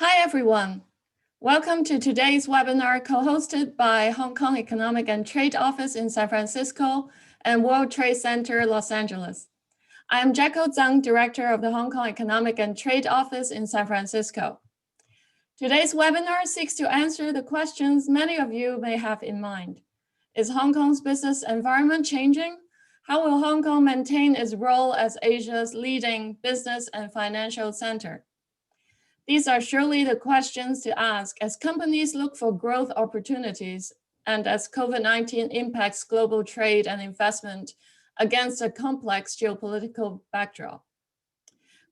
Hi, everyone. Welcome to today's webinar co-hosted by Hong Kong Economic and Trade Office in San Francisco and World Trade Center, Los Angeles. I am Jacko Zhang, Director of the Hong Kong Economic and Trade Office in San Francisco. Today's webinar seeks to answer the questions many of you may have in mind. Is Hong Kong's business environment changing? How will Hong Kong maintain its role as Asia's leading business and financial center? These are surely the questions to ask as companies look for growth opportunities and as COVID-19 impacts global trade and investment against a complex geopolitical backdrop.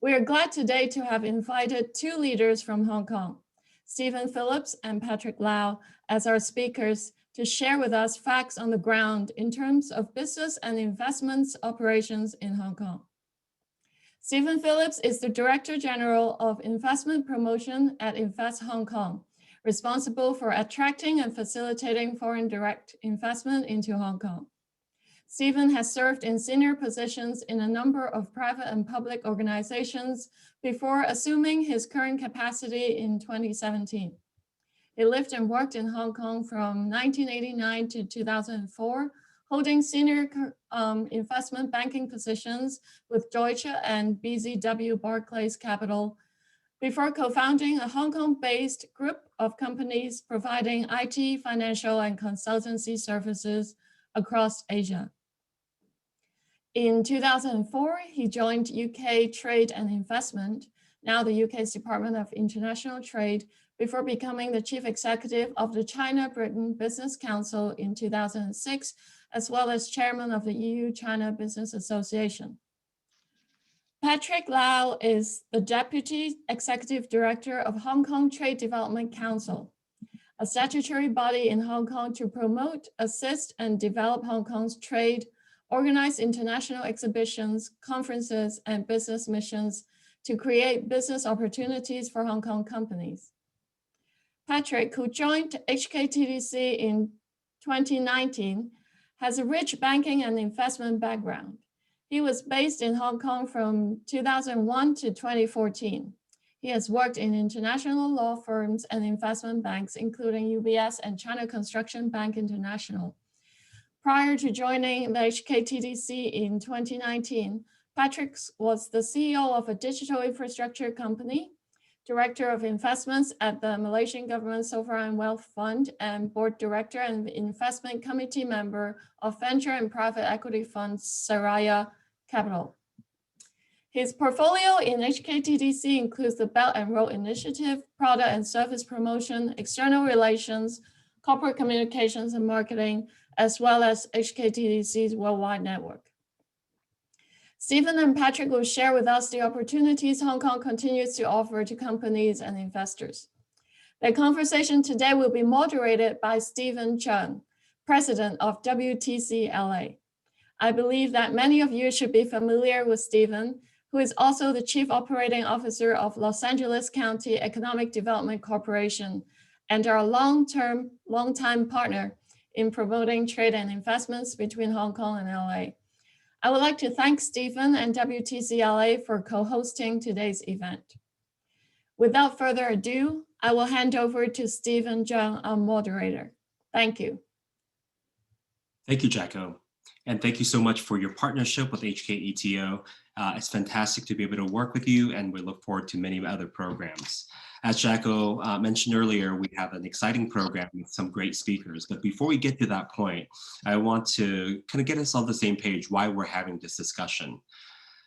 We are glad today to have invited two leaders from Hong Kong, Stephen Phillips and Patrick Lau, as our speakers to share with us facts on the ground in terms of business and investments operations in Hong Kong. Stephen Phillips is the Director General of Investment Promotion at Invest Hong Kong, responsible for attracting and facilitating foreign direct investment into Hong Kong. Stephen has served in senior positions in a number of private and public organizations before assuming his current capacity in 2017. He lived and worked in Hong Kong from 1989 to 2004, holding senior investment banking positions with Deutsche and BZW Barclays Capital before co-founding a Hong Kong-based group of companies providing IT, financial, and consultancy services across Asia. In 2004, he joined UK Trade and Investment, now the UK's Department of International Trade, before becoming the chief executive of the China-Britain Business Council in 2006, as well as chairman of the EU-China Business Association. Patrick Lau is the Deputy Executive Director of Hong Kong Trade Development Council, a statutory body in Hong Kong to promote, assist, and develop Hong Kong's trade, organize international exhibitions, conferences, and business missions to create business opportunities for Hong Kong companies. Patrick, who joined HKTDC in 2019, has a rich banking and investment background. He was based in Hong Kong from 2001 to 2014. He has worked in international law firms and investment banks, including UBS and China Construction Bank International. Prior to joining the HKTDC in 2019, Patrick was the CEO of a digital infrastructure company, Director of Investments at the Malaysian Government Sovereign Wealth Fund, and Board Director and Investment Committee member of Venture and Private Equity Fund Saraya Capital. His portfolio in HKTDC includes the Belt and Road Initiative, product and service promotion, external relations, corporate communications and marketing, as well as HKTDC's worldwide network. Stephen and Patrick will share with us the opportunities Hong Kong continues to offer to companies and investors. The conversation today will be moderated by Stephen Cheung, President of WTC LA. I believe that many of you should be familiar with Stephen, who is also the Chief Operating Officer of Los Angeles County Economic Development Corporation and our long-time partner in promoting trade and investments between Hong Kong and LA. I would like to thank Stephen and WTCLA for co-hosting today's event. Without further ado, I will hand over to Stephen Cheung, our moderator. Thank you. Thank you, Jacko. And thank you so much for your partnership with HKETO. It's fantastic to be able to work with you, and we look forward to many other programs. As Jacko mentioned earlier, we have an exciting program with some great speakers. But before we get to that point, I want to kind of get us on the same page why we're having this discussion.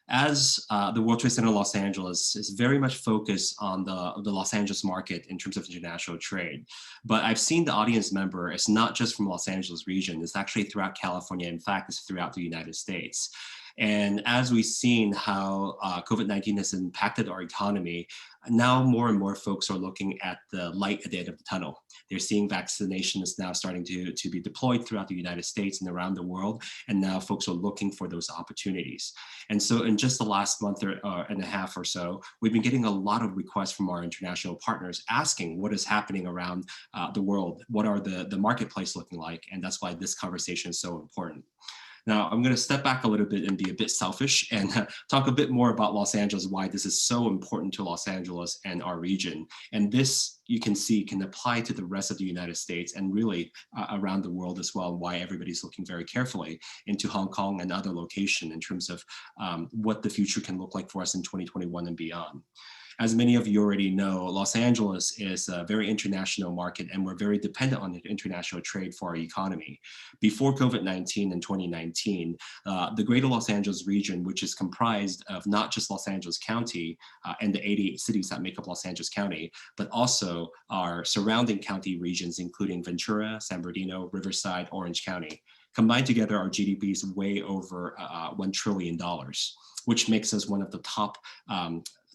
As the World Trade Center Los Angeles is very much focused on the Los Angeles market in terms of international trade. But I've seen the audience member, it's not just from Los Angeles region, it's actually throughout California. In fact, it's throughout the United States. And as we've seen how COVID-19 has impacted our economy, now more and more folks are looking at the light at the end of the tunnel. They're seeing vaccinations now starting to be deployed throughout the United States and around the world. And now folks are looking for those opportunities. And so in just the last month and a half or so, we've been getting a lot of requests from our international partners asking what is happening around the world. What are the marketplace looking like? And that's why this conversation is so important. Now, I'm going to step back a little bit and be a bit selfish and talk a bit more about Los Angeles, why this is so important to Los Angeles and our region. And this, you can see, can apply to the rest of the United States and really around the world as well, and why everybody's looking very carefully into Hong Kong and other locations in terms of what the future can look like for us in 2021 and beyond. As many of you already know, Los Angeles is a very international market, and we're very dependent on international trade for our economy. Before COVID-19 in 2019, the greater Los Angeles region, which is comprised of not just Los Angeles County and the 88 cities that make up Los Angeles County, but also our surrounding county regions, including Ventura, San Bernardino, Riverside, Orange County. Combined together, our GDP is way over $1 trillion, which makes us one of the top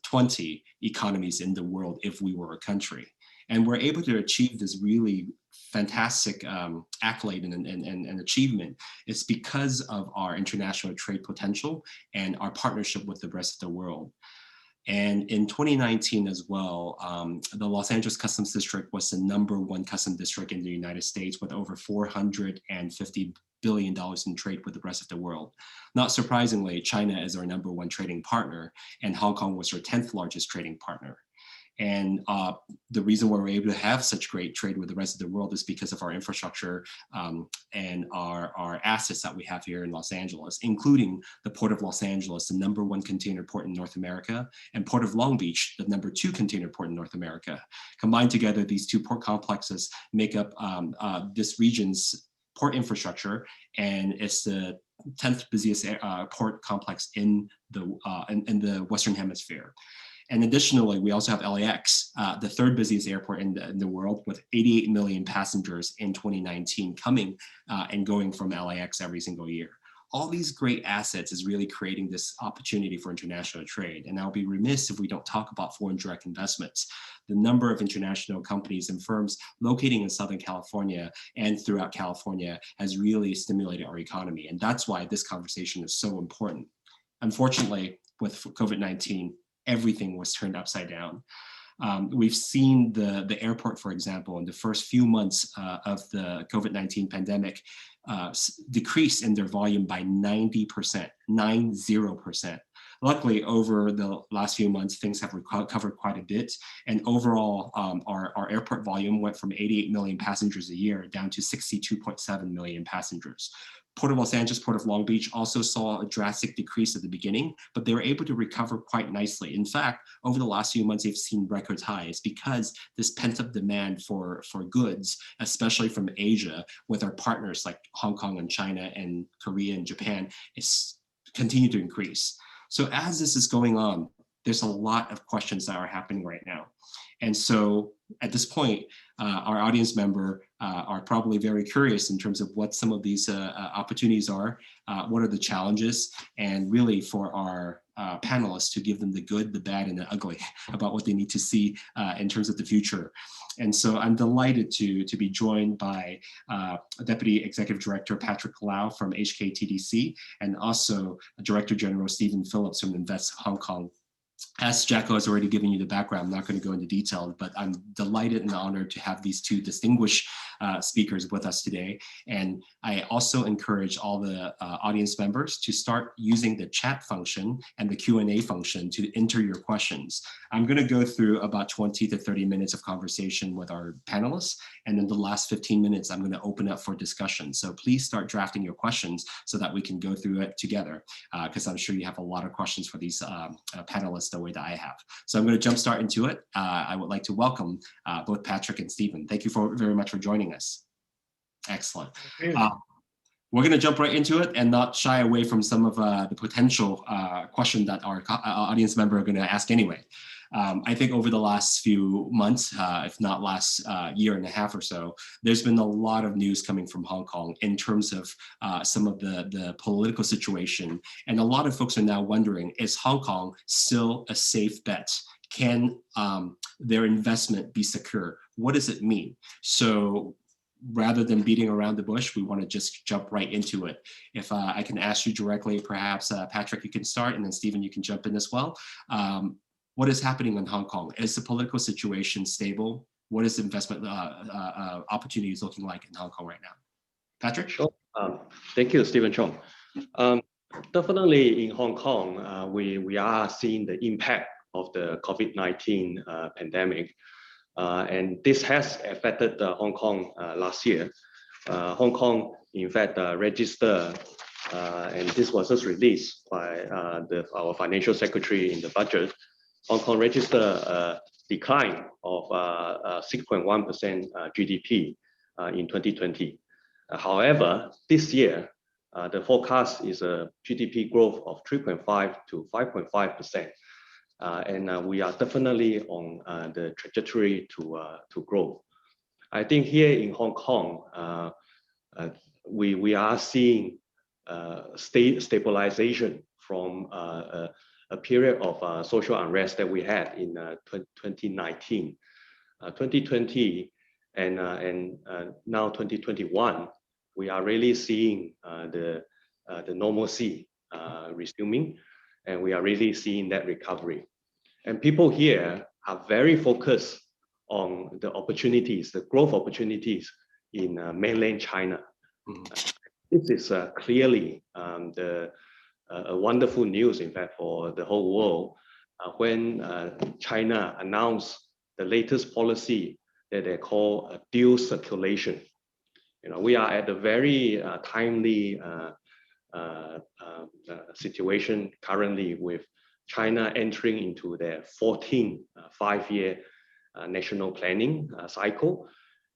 20 economies in the world if we were a country. And we're able to achieve this really fantastic accolade and achievement. It's because of our international trade potential and our partnership with the rest of the world. And in 2019 as well, the Los Angeles Customs District was the #1 custom district in the United States with over $450 billion in trade with the rest of the world. Not surprisingly, China is our #1 trading partner, and Hong Kong was our 10th largest trading partner. And the reason why we're able to have such great trade with the rest of the world is because of our infrastructure and our assets that we have here in Los Angeles, including the Port of Los Angeles, the #1 container port in North America, and Port of Long Beach, the #2 container port in North America. Combined together, these two port complexes make up this region's port infrastructure, and it's the 10th busiest port complex in the Western Hemisphere. And additionally, we also have LAX, the 3rd busiest airport in the world, with 88 million passengers in 2019 coming and going from LAX every single year. All these great assets is really creating this opportunity for international trade. And I'll be remiss if we don't talk about foreign direct investments. The number of international companies and firms locating in Southern California and throughout California has really stimulated our economy. And that's why this conversation is so important. Unfortunately, with COVID-19, everything was turned upside down. We've seen the airport, for example, in the first few months of the COVID-19 pandemic decrease in their volume by 90%, 90%. Luckily, over the last few months, things have recovered quite a bit. And overall, our airport volume went from 88 million passengers a year down to 62.7 million passengers. Port of Los Angeles, Port of Long Beach also saw a drastic decrease at the beginning, but they were able to recover quite nicely. In fact, over the last few months, they've seen record highs because this pent-up demand for goods, especially from Asia, with our partners like Hong Kong and China and Korea and Japan, is continue to increase. So as this is going on, there's a lot of questions that are happening right now. And so at this point, our audience member are probably very curious in terms of what some of these opportunities are, what are the challenges, and really for our panelists to give them the good, the bad, and the ugly about what they need to see in terms of the future. And so I'm delighted to be joined by Deputy Executive Director Patrick Lau from HKTDC, and also Director General Stephen Phillips from Invest Hong Kong. As Jacko has already given you the background, I'm not going to go into detail, but I'm delighted and honored to have these two distinguished speakers with us today. And I also encourage all the audience members to start using the chat function and the Q&A function to enter your questions. I'm going to go through about 20 to 30 minutes of conversation with our panelists. And then the last 15 minutes, I'm going to open up for discussion. So please start drafting your questions so that we can go through it together, because I'm sure you have a lot of questions for these panelists the way that I have. So I'm going to jumpstart into it. I would like to welcome both Patrick and Stephen. Thank you very much for joining us. Excellent. We're going to jump right into it and not shy away from some of the potential questions that our audience member are going to ask anyway. I think over the last few months, if not last year and a half or so, there's been a lot of news coming from Hong Kong in terms of some of the political situation. And a lot of folks are now wondering, is Hong Kong still a safe bet? Can their investment be secure? What does it mean? So rather than beating around the bush, we want to just jump right into it. If I can ask you directly, perhaps Patrick, you can start, and then Stephen, you can jump in as well. What is happening in Hong Kong? Is the political situation stable? What is investment opportunities looking like in Hong Kong right now? Patrick? Sure. Thank you, Stephen Chong. Um, Definitely in Hong Kong, we are seeing the impact of the COVID-19 pandemic. And this has affected Hong Kong last year. Hong Kong, in fact, registered, and this was just released by our financial secretary in the budget. Hong Kong registered a decline of 6.1% GDP in 2020. However, this year, the forecast is a GDP growth of 3.5 to 5.5%. And we are definitely on the trajectory to grow. I think here in Hong Kong, we are seeing stabilization from a period of social unrest that we had in 2019, 2020, and now 2021. We are really seeing the normalcy resuming, and we are really seeing that recovery. And people here are very focused on the opportunities, the growth opportunities in mainland China. This is clearly a wonderful news, in fact, for the whole world when China announced the latest policy that they call a dual circulation. We are at a very timely situation currently with China entering into their 14th five-year national planning cycle.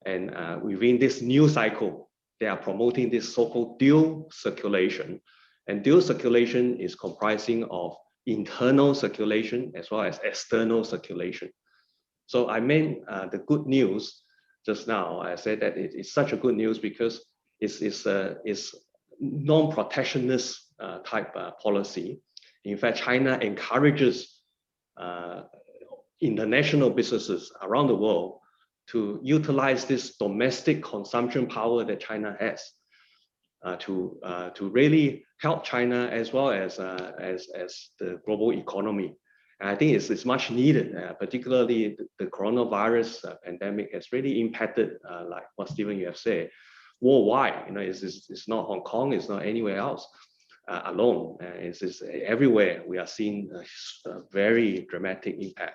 And within this new cycle, they are promoting this so-called dual circulation. And dual circulation is comprising of internal circulation as well as external circulation. So I meant the good news just now. I said that it's such a good news because it's non-protectionist type policy. In fact, China encourages international businesses around the world to utilize this domestic consumption power that China has to really help China as well as the global economy. And I think it's much needed, particularly the coronavirus pandemic has really impacted, like what Stephen you have said, worldwide. It's not Hong Kong, it's not anywhere else alone. It's everywhere. We are seeing a very dramatic impact.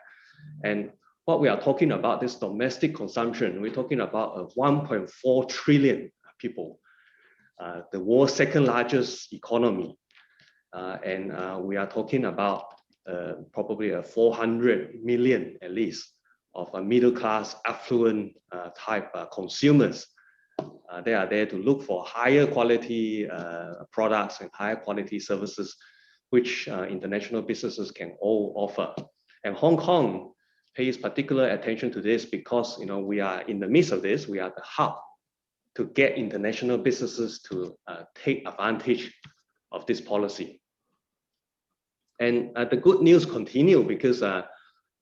And what we are talking about, this domestic consumption, we're talking about 1.4 trillion people, the world's second largest economy. And we are talking about probably 400 million at least of a middle class, affluent type consumers. They are there to look for higher quality products and higher quality services, which international businesses can all offer. And Hong Kong pays particular attention to this because we are in the midst of this. We are the hub to get international businesses to take advantage of this policy. And the good news continue because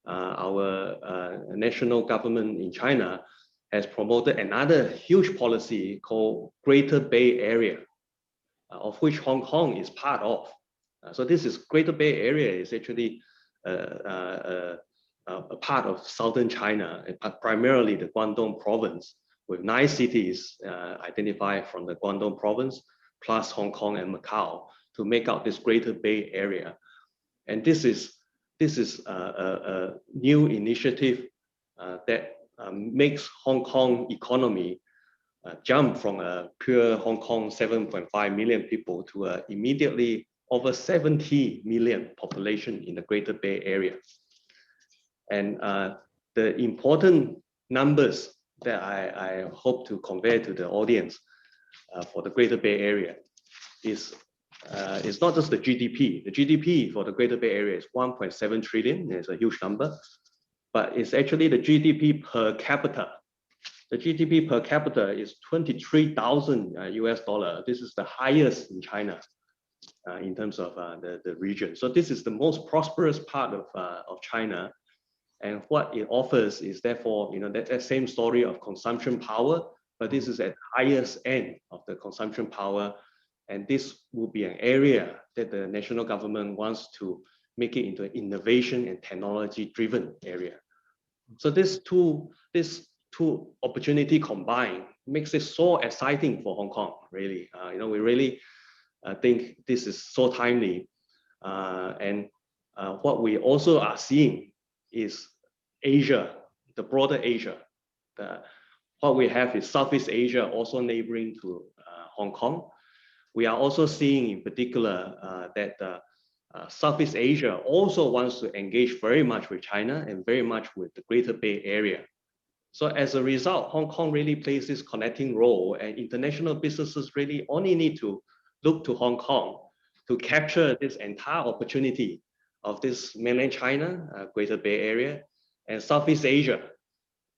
our national government in China has promoted another huge policy called Greater Bay Area, of which Hong Kong is part of. So this is Greater Bay Area is actually a part of southern China, primarily the Guangdong province, with 9 cities identified from the Guangdong province, plus Hong Kong and Macau, to make out this Greater Bay Area. And this is a new initiative that makes Hong Kong economy jump from a pure Hong Kong 7.5 million people to immediately over 70 million population in the Greater Bay Area. And the important numbers that I hope to convey to the audience for the Greater Bay Area is it's not just the GDP. The GDP for the Greater Bay Area is 1.7 trillion. It's a huge number, but it's actually the GDP per capita. The GDP per capita is 23,000 US dollar. This is the highest in China in terms of the region. So this is the most prosperous part of China. And what it offers is therefore, that same story of consumption power, but this is at highest end of the consumption power. And this will be an area that the national government wants to make it into an innovation and technology driven area. So this two opportunity combined makes it so exciting for Hong Kong, really. We really I think this is so timely. And what we also are seeing is Asia, the broader Asia. What we have is Southeast Asia also neighboring to Hong Kong. We are also seeing in particular that Southeast Asia also wants to engage very much with China and very much with the Greater Bay Area. So as a result, Hong Kong really plays this connecting role, and international businesses really only need to look to Hong Kong to capture this entire opportunity of this mainland China, Greater Bay Area, and Southeast Asia.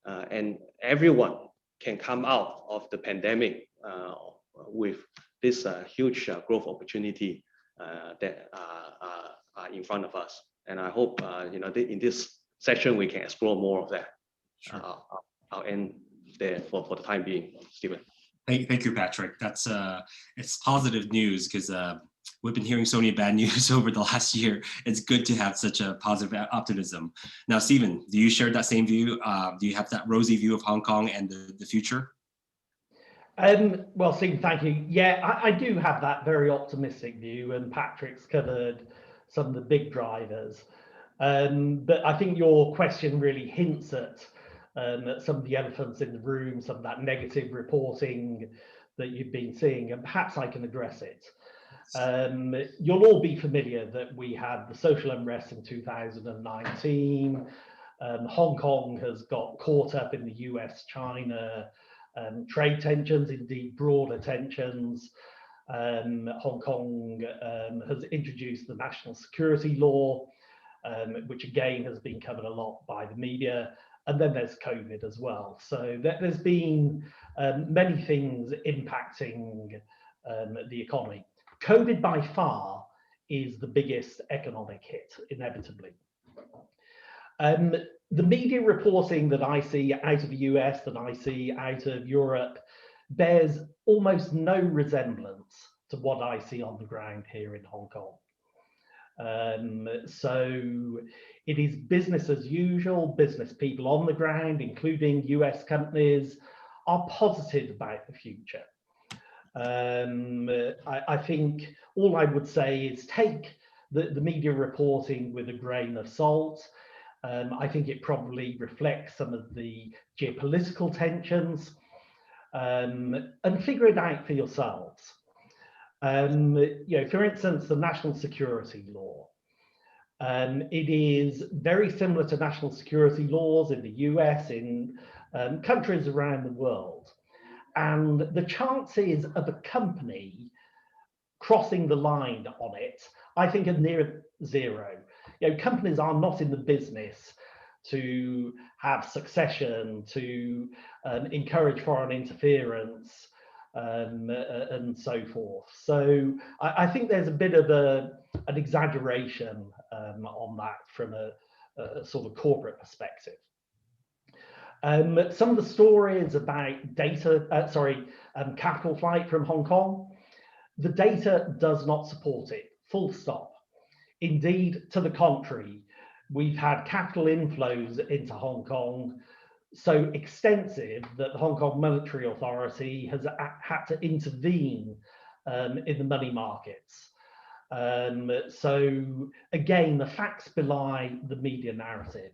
And everyone can come out of the pandemic with this huge growth opportunity that are in front of us. And I hope in this session we can explore more of that. Sure. I'll end there for the time being, Stephen. Thank you, Patrick. That's it's positive news because we've been hearing so many bad news over the last year. It's good to have such a positive optimism. Now, Stephen, do you share that same view? Do you have that rosy view of Hong Kong and the future? Well, Stephen, thank you. Yeah, I do have that very optimistic view, and Patrick's covered some of the big drivers. But I think your question really hints at some of the elephants in the room, some of that negative reporting that you've been seeing, and perhaps I can address it. You'll all be familiar that we had the social unrest in 2019. Hong Kong has got caught up in the US-China trade tensions, indeed broader tensions. Hong Kong has introduced the national security law, which again has been covered a lot by the media. And then there's COVID as well. So there's been many things impacting the economy. COVID by far is the biggest economic hit, inevitably. The media reporting that I see out of the US, that I see out of Europe, bears almost no resemblance to what I see on the ground here in Hong Kong. So it is business as usual. Business people on the ground, including US companies, are positive about the future. I think all I would say is take the media reporting with a grain of salt. I think it probably reflects some of the geopolitical tensions, and figure it out for yourselves. For instance, the national security law. It is very similar to national security laws in the US, in countries around the world. And the chances of a company crossing the line on it, I think, are near zero. Companies are not in the business to have succession, to encourage foreign interference, and so forth. So I think there's a bit of an exaggeration on that from a sort of corporate perspective. Some of the stories about capital flight from Hong Kong, the data does not support it, full stop. Indeed, to the contrary, we've had capital inflows into Hong Kong so extensive that the Hong Kong Monetary Authority has had to intervene in the money markets. So again, the facts belie the media narrative.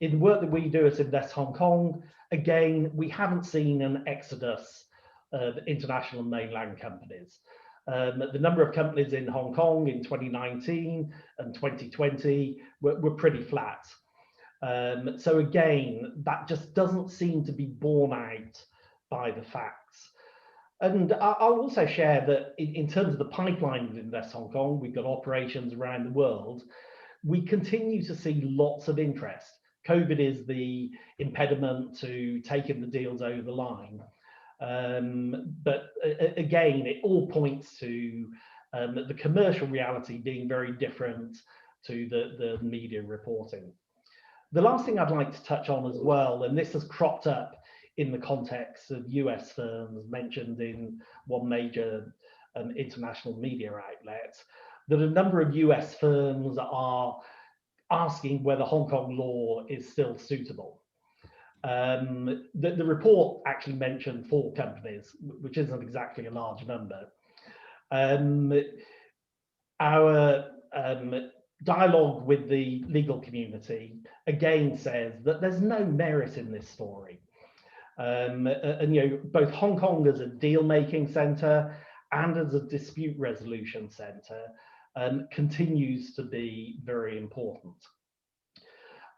In the work that we do at Invest Hong Kong, again, we haven't seen an exodus of international mainland companies. The number of companies in Hong Kong in 2019 and 2020 were pretty flat. So again, that just doesn't seem to be borne out by the facts. And I'll also share that in terms of the pipeline of Invest Hong Kong, we've got operations around the world. We continue to see lots of interest. COVID is the impediment to taking the deals over the line. But again, it all points to the commercial reality being very different to the media reporting. The last thing I'd like to touch on as well, and this has cropped up in the context of US firms mentioned in one major international media outlet, that a number of US firms are asking whether Hong Kong law is still suitable. The report actually mentioned 4 companies, which isn't exactly a large number. Our dialogue with the legal community again says that there's no merit in this story. And both Hong Kong as a deal-making centre and as a dispute resolution centre continues to be very important.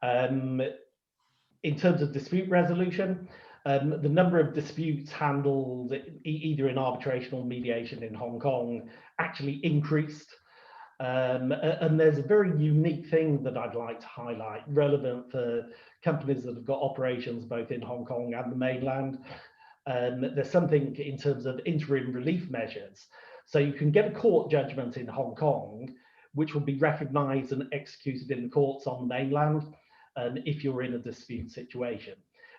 In terms of dispute resolution, the number of disputes handled either in arbitration or mediation in Hong Kong actually increased. And there's a very unique thing that I'd like to highlight, relevant for companies that have got operations both in Hong Kong and the mainland. There's something in terms of interim relief measures. So you can get a court judgment in Hong Kong, which will be recognised and executed in the courts on the mainland if you're in a dispute situation.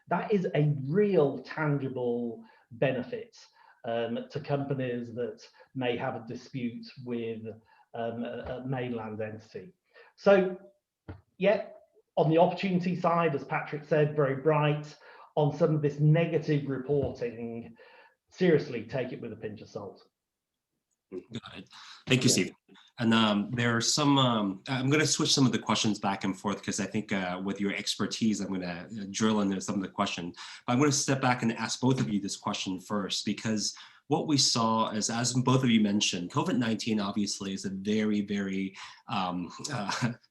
That is a real tangible benefit to companies that may have a dispute with a mainland entity. So, yeah, on the opportunity side, as Patrick said, very bright. On some of this negative reporting, seriously, take it with a pinch of salt. Got it. Thank you, Steve. And there are some, I'm going to switch some of the questions back and forth because I think with your expertise, I'm going to drill into some of the questions. But I'm going to step back and ask both of you this question first, because what we saw is, as both of you mentioned, COVID-19 obviously is a very, very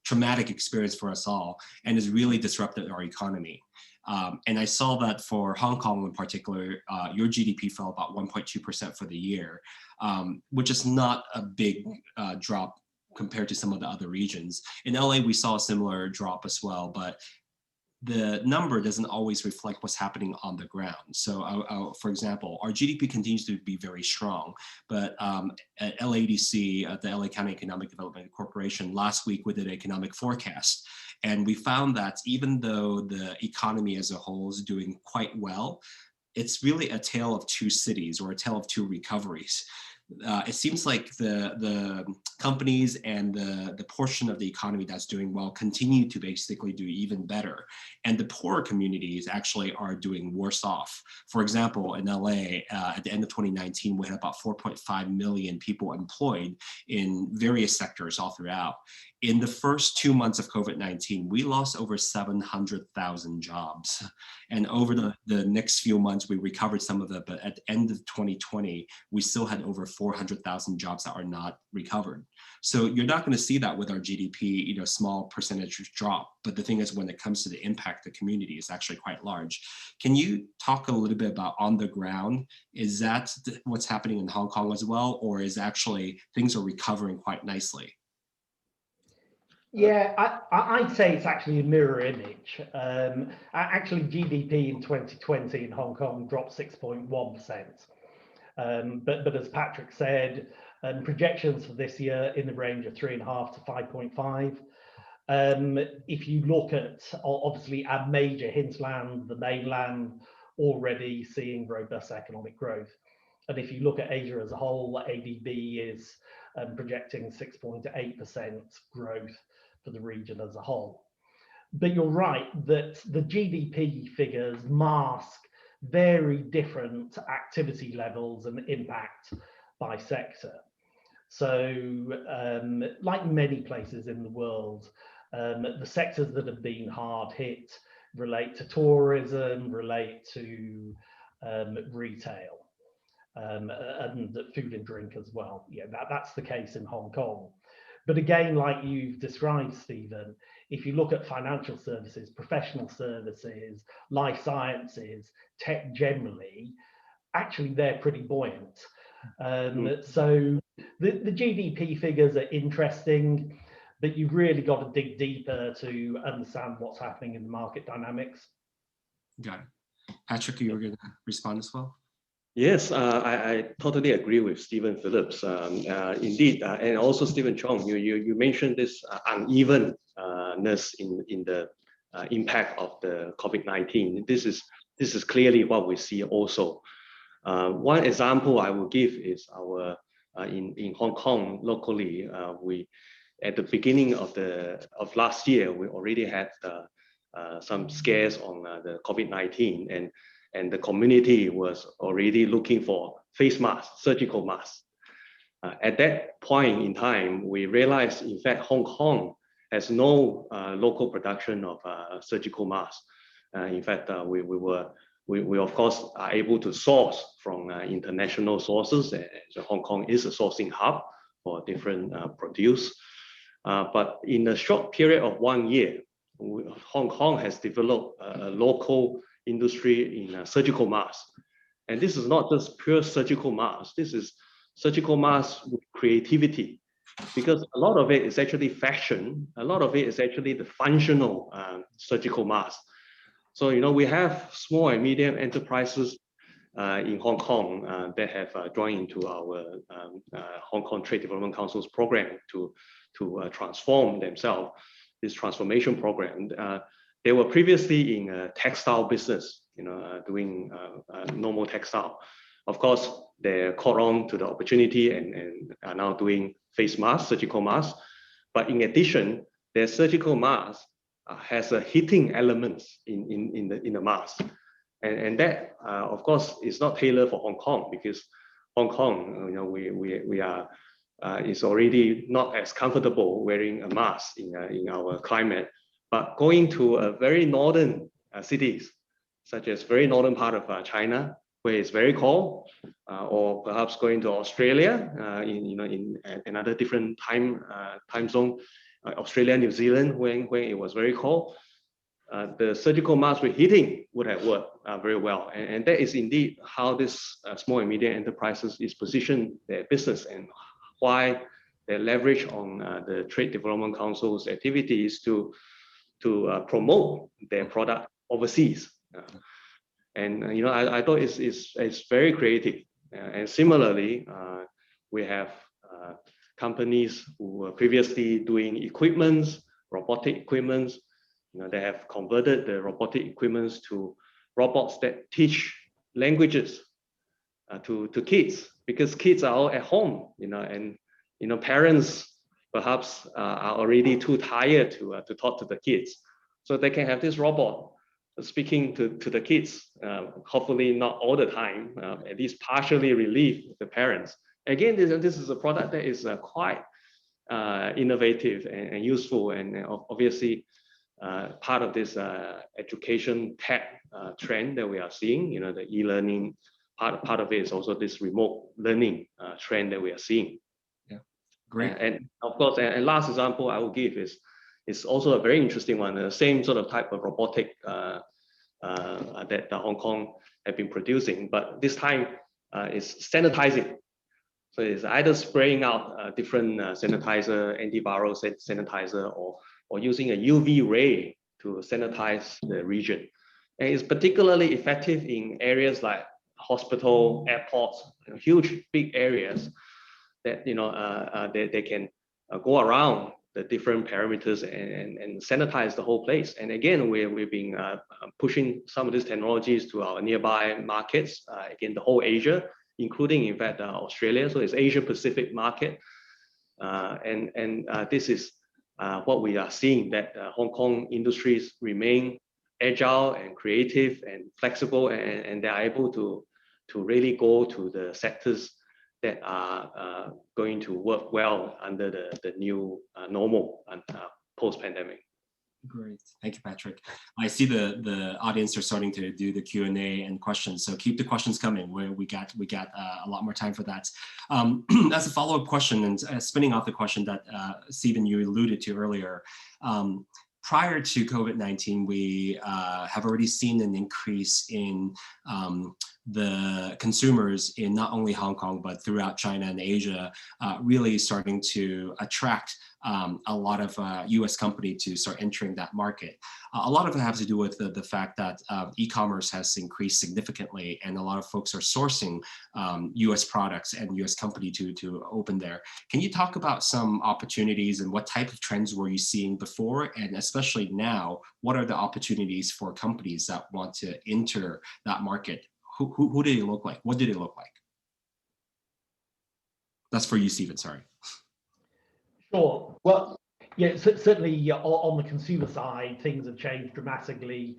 traumatic experience for us all and has really disrupted our economy. And I saw that for Hong Kong in particular, your GDP fell about 1.2% for the year, which is not a big drop compared to some of the other regions. In LA, we saw a similar drop as well, but the number doesn't always reflect what's happening on the ground. So for example, our GDP continues to be very strong, but at LADC, at the LA County Economic Development Corporation, last week we did an economic forecast. And we found that even though the economy as a whole is doing quite well, it's really a tale of two cities or a tale of two recoveries. It seems like the companies and the portion of the economy that's doing well continue to basically do even better. And the poorer communities actually are doing worse off. For example, in LA, at the end of 2019, we had about 4.5 million people employed in various sectors all throughout. In the first 2 months of COVID-19, we lost over 700,000 jobs. And over the next few months, we recovered some of that, but at the end of 2020, we still had over 400,000 jobs that are not recovered. So you're not going to see that with our GDP, small percentage drop. But the thing is, when it comes to the impact of the community, it's actually quite large. Can you talk a little bit about on the ground? Is that what's happening in Hong Kong as well? Or is actually things are recovering quite nicely? Yeah, I'd say it's actually a mirror image. Actually, GDP in 2020 in Hong Kong dropped 6.1%. But as Patrick said, projections for this year in the range of 3.5 to 5.5. If you look at, obviously, our major hinterland, the mainland, already seeing robust economic growth. And if you look at Asia as a whole, ADB is projecting 6.8% growth for the region as a whole. But you're right that the GDP figures mask very different activity levels and impact by sector. So like many places in the world, the sectors that have been hard hit relate to tourism, relate to retail, and food and drink as well. Yeah, that's the case in Hong Kong. But again, like you've described, Stephen, if you look at financial services, professional services, life sciences, tech generally, actually they're pretty buoyant. So the GDP figures are interesting, but you've really got to dig deeper to understand what's happening in the market dynamics. Got it. Patrick, you were going to respond as well? Yes, I totally agree with Stephen Phillips. Indeed, and also Stephen Chong, you mentioned this unevenness in the impact of the COVID-19. This is clearly what we see also. One example I will give is our in Hong Kong locally. We at the beginning of last year we already had some scares on the COVID-19 and the community was already looking for face masks, surgical masks. At that point in time, we realized, in fact, Hong Kong has no local production of surgical masks. In fact, we of course are able to source from international sources, and Hong Kong is a sourcing hub for different produce. But in a short period of 1 year, Hong Kong has developed a local industry in surgical masks. And this is not just pure surgical masks. This is surgical masks with creativity, because a lot of it is actually fashion. A lot of it is actually the functional surgical mask. So, we have small and medium enterprises in Hong Kong that have joined into our Hong Kong Trade Development Council's program to transform themselves, this transformation program. They were previously in a textile business, doing normal textile. Of course, they caught on to the opportunity and are now doing face masks, surgical masks. But in addition, their surgical mask has a heating elements in the mask. And that, of course, is not tailored for Hong Kong, because Hong Kong, we are is already not as comfortable wearing a mask in our climate. But going to a very northern cities, such as very northern part of China, where it's very cold, or perhaps going to Australia, in another different time zone, Australia, New Zealand, when it was very cold, the surgical mask with heating would have worked very well. And that is indeed how this small and medium enterprises is positioned their business, and why they leverage on the Trade Development Council's activities to promote their product overseas. And I thought it's very creative. And similarly, we have companies who were previously doing equipments, robotic equipments. They have converted the robotic equipments to robots that teach languages to kids, because kids are all at home, and parents perhaps are already too tired to talk to the kids, so they can have this robot speaking to the kids, hopefully not all the time, at least partially relieve the parents. Again, this is a product that is quite innovative and useful, and obviously part of this education tech trend that we are seeing. The e-learning part of it is also this remote learning trend that we are seeing. Yeah, great. And of course, and last example I will give is also a very interesting one. The same sort of type of robotic that Hong Kong have been producing, but this time is sanitizing. So it's either spraying out different sanitizer, antiviral sanitizer, or using a UV ray to sanitize the region. And it's particularly effective in areas like hospital, airports, huge, big areas that they can go around the different parameters and sanitize the whole place. And again, we've been pushing some of these technologies to our nearby markets, again, the whole Asia, including, in fact, Australia. So it's Asia Pacific market. And this is what we are seeing, that Hong Kong industries remain agile and creative and flexible, and they are able to really go to the sectors that are going to work well under the new normal post-pandemic. Great, thank you, Patrick. I see the audience are starting to do the Q&A and questions, so keep the questions coming. We got a lot more time for that. As a follow-up question, and spinning off the question that Stephen, you alluded to earlier, prior to COVID-19, we have already seen an increase in the consumers in not only Hong Kong, but throughout China and Asia, really starting to attract a lot of US companies to start entering that market. A lot of it has to do with the fact that e-commerce has increased significantly, and a lot of folks are sourcing US products and US company to open there. Can you talk about some opportunities and what type of trends were you seeing before, and especially now, what are the opportunities for companies that want to enter that market? Who do they look like? What do they look like? That's for you, Stephen, sorry. Sure. Well, yeah, certainly on the consumer side, things have changed dramatically,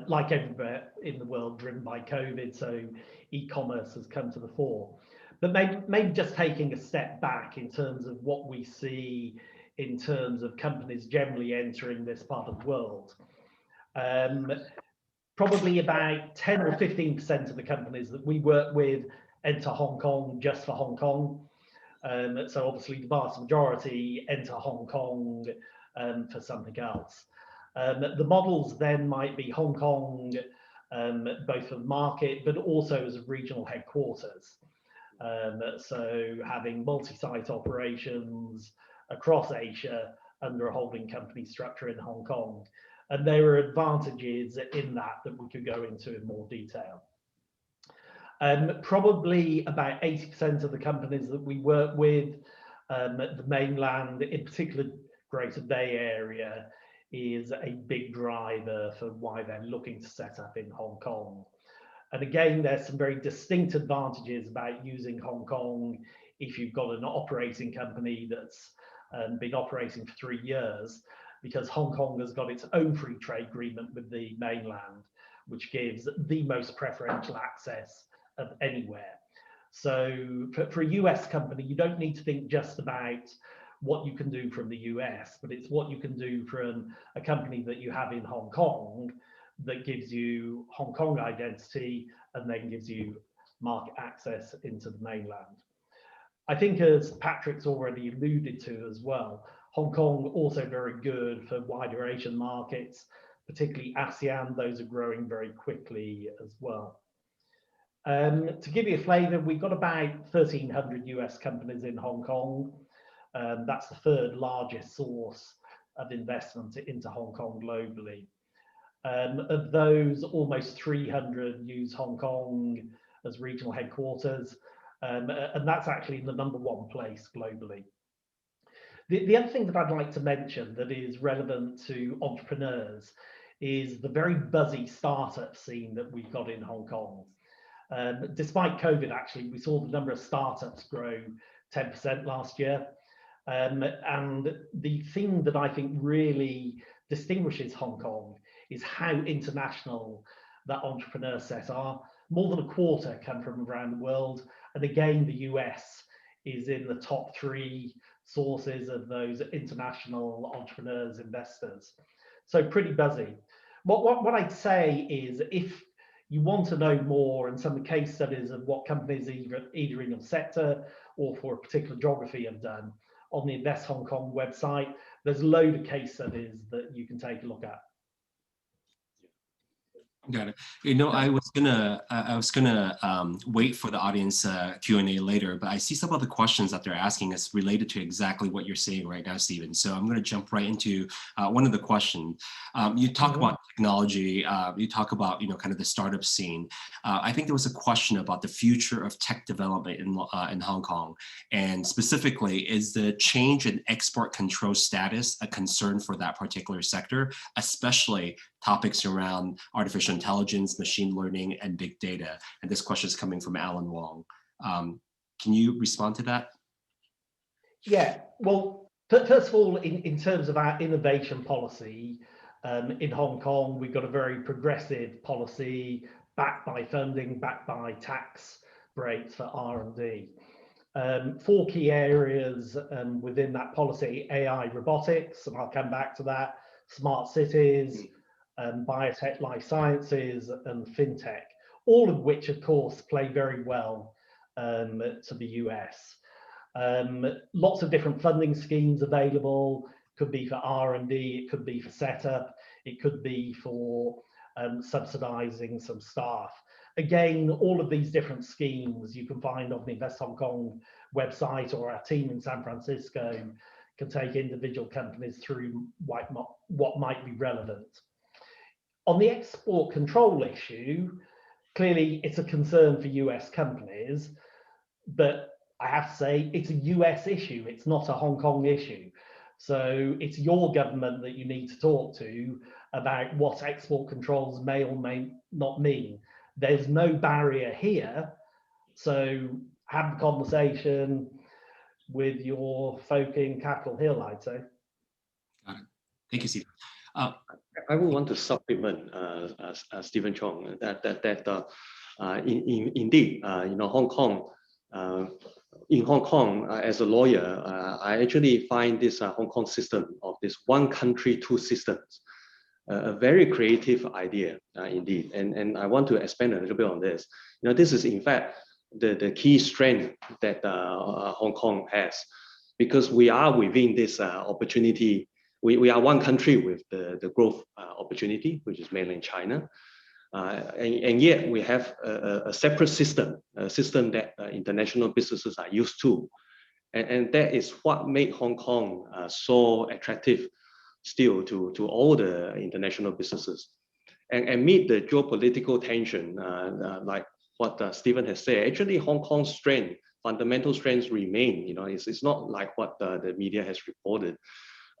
like everywhere in the world, driven by COVID. So e-commerce has come to the fore. But maybe just taking a step back in terms of what we see in terms of companies generally entering this part of the world. Probably about 10 or 15% of the companies that we work with enter Hong Kong just for Hong Kong. So obviously the vast majority enter Hong Kong for something else. The models then might be Hong Kong, both for the market, but also as a regional headquarters. So having multi-site operations across Asia under a holding company structure in Hong Kong. And there are advantages in that we could go into in more detail. Probably about 80% of the companies that we work with at the mainland, in particular Greater Bay Area, is a big driver for why they're looking to set up in Hong Kong. And again, there's some very distinct advantages about using Hong Kong if you've got an operating company that's been operating for 3 years, because Hong Kong has got its own free trade agreement with the mainland, which gives the most preferential access of anywhere. So for a US company, you don't need to think just about what you can do from the US, but it's what you can do from a company that you have in Hong Kong that gives you Hong Kong identity and then gives you market access into the mainland. I think, as Patrick's already alluded to as well, Hong Kong also very good for wider Asian markets, particularly ASEAN. Those are growing very quickly as well. To give you a flavour, we've got about 1,300 US companies in Hong Kong. That's the third largest source of investment into Hong Kong globally. Of those, almost 300 use Hong Kong as regional headquarters, and that's actually the #1 place globally. The other thing that I'd like to mention that is relevant to entrepreneurs is the very buzzy startup scene that we've got in Hong Kong. Despite COVID, actually, we saw the number of startups grow 10% last year. And the thing that I think really distinguishes Hong Kong is how international that entrepreneur set are. More than a quarter come from around the world. And again, the US is in the top 3 sources of those international entrepreneurs, investors. So pretty buzzy. What I'd say is, if you want to know more and some case studies of what companies either in your sector or for a particular geography have done, on the Invest Hong Kong website, there's a load of case studies that you can take a look at. Got it. You know, I was gonna wait for the audience Q&A later, but I see some of the questions that they're asking is related to exactly what you're saying right now, Stephen. So I'm gonna jump right into one of the questions. You talk about technology. You talk about kind of the startup scene. I think there was a question about the future of tech development in Hong Kong, and specifically, is the change in export control status a concern for that particular sector, especially topics around artificial intelligence, machine learning, and big data? And this question is coming from Alan Wong. Can you respond to that? Yeah, well, first of all, in terms of our innovation policy in Hong Kong, we've got a very progressive policy backed by funding, backed by tax breaks for R&D. 4 key areas within that policy: AI, robotics, and I'll come back to that, smart cities, biotech, life sciences, and fintech, all of which, of course, play very well to the US. Lots of different funding schemes available. Could be for R&D, it could be for setup, it could be for subsidizing some staff. Again, all of these different schemes you can find on the Invest Hong Kong website, or our team in San Francisco can take individual companies through what might be relevant. On the export control issue, clearly it's a concern for US companies, but I have to say it's a US issue, it's not a Hong Kong issue. So it's your government that you need to talk to about what export controls may or may not mean. There's no barrier here, so have the conversation with your folk in Capitol Hill, I'd say. Got it. Thank you, Steve. I would want to supplement Stephen Chong that indeed, Hong Kong In Hong Kong, as a lawyer, I actually find this Hong Kong system of this one country, two systems, a very creative idea indeed. And I want to expand a little bit on this. This is in fact the key strength that Hong Kong has, because we are within this opportunity. We are one country with the growth opportunity, which is mainland China. And yet we have a separate system, a system that international businesses are used to. And that is what made Hong Kong so attractive still to all the international businesses. And meet the geopolitical tension, like what Stephen has said, actually Hong Kong's strength, fundamental strengths remain. It's not like what the media has reported.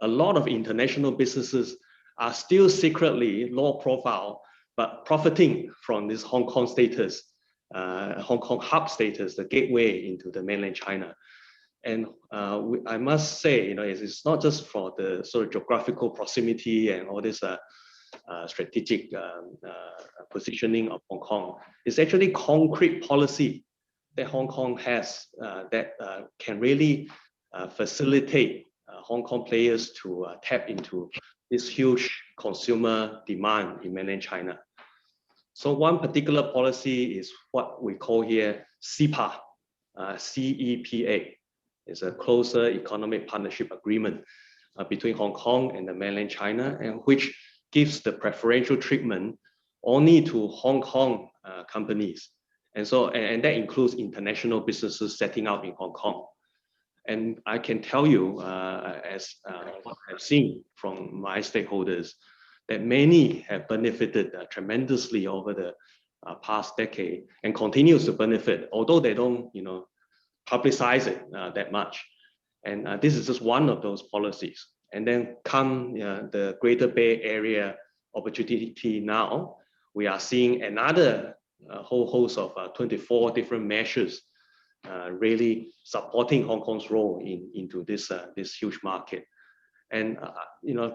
A lot of international businesses are still secretly low profile, but profiting from this Hong Kong status, Hong Kong hub status, the gateway into the mainland China. And I must say, it's not just for the sort of geographical proximity and all this strategic positioning of Hong Kong. It's actually concrete policy that Hong Kong has that can really facilitate Hong Kong players to tap into this huge consumer demand in mainland China. So one particular policy is what we call here CEPA, CEPA. It's a closer economic partnership agreement between Hong Kong and the mainland China, and which gives the preferential treatment only to Hong Kong companies. And that includes international businesses setting up in Hong Kong. And I can tell you, as what I've seen from my stakeholders, that many have benefited tremendously over the past decade and continues to benefit, although they don't, publicize it that much. And this is just one of those policies. And then come the Greater Bay Area opportunity now, we are seeing another whole host of 24 different measures really supporting Hong Kong's role into this huge market. And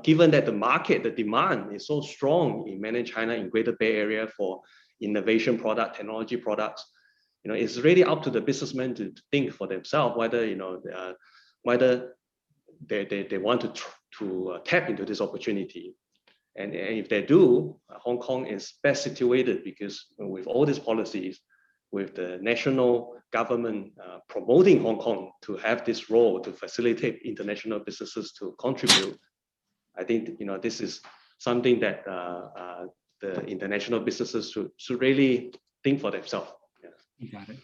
given that the demand is so strong in mainland China, in Greater Bay Area for innovation product, technology products, it's really up to the businessmen to think for themselves whether whether they want to tap into this opportunity. And if they do, Hong Kong is best situated because with all these policies, with the national government promoting Hong Kong to have this role to facilitate international businesses to contribute, I think this is something that the international businesses should really think for themselves. You got it.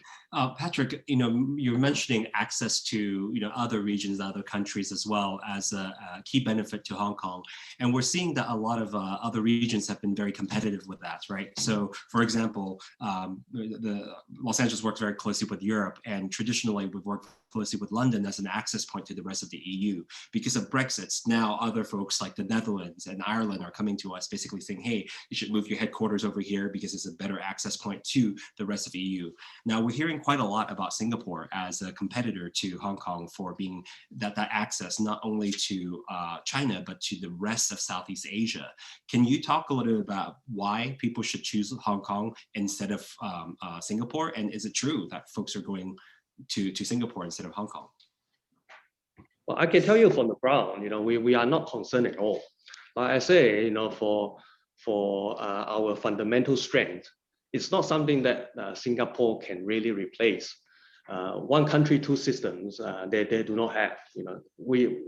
Patrick, you're mentioning access to other regions, other countries as well as a key benefit to Hong Kong. And we're seeing that a lot of other regions have been very competitive with that, right? So for example, the Los Angeles works very closely with Europe, and traditionally we've worked closely with London as an access point to the rest of the EU. Because of Brexit, now other folks like the Netherlands and Ireland are coming to us basically saying, hey, you should move your headquarters over here because it's a better access point to the rest of the EU. Now we're hearing quite a lot about Singapore as a competitor to Hong Kong for being that access not only to China, but to the rest of Southeast Asia. Can you talk a little bit about why people should choose Hong Kong instead of Singapore? And is it true that folks are going to Singapore instead of Hong Kong? Well, I can tell you from the ground, we are not concerned at all. Like I say, for our fundamental strength, it's not something that Singapore can really replace. One country, two systems, they do not have.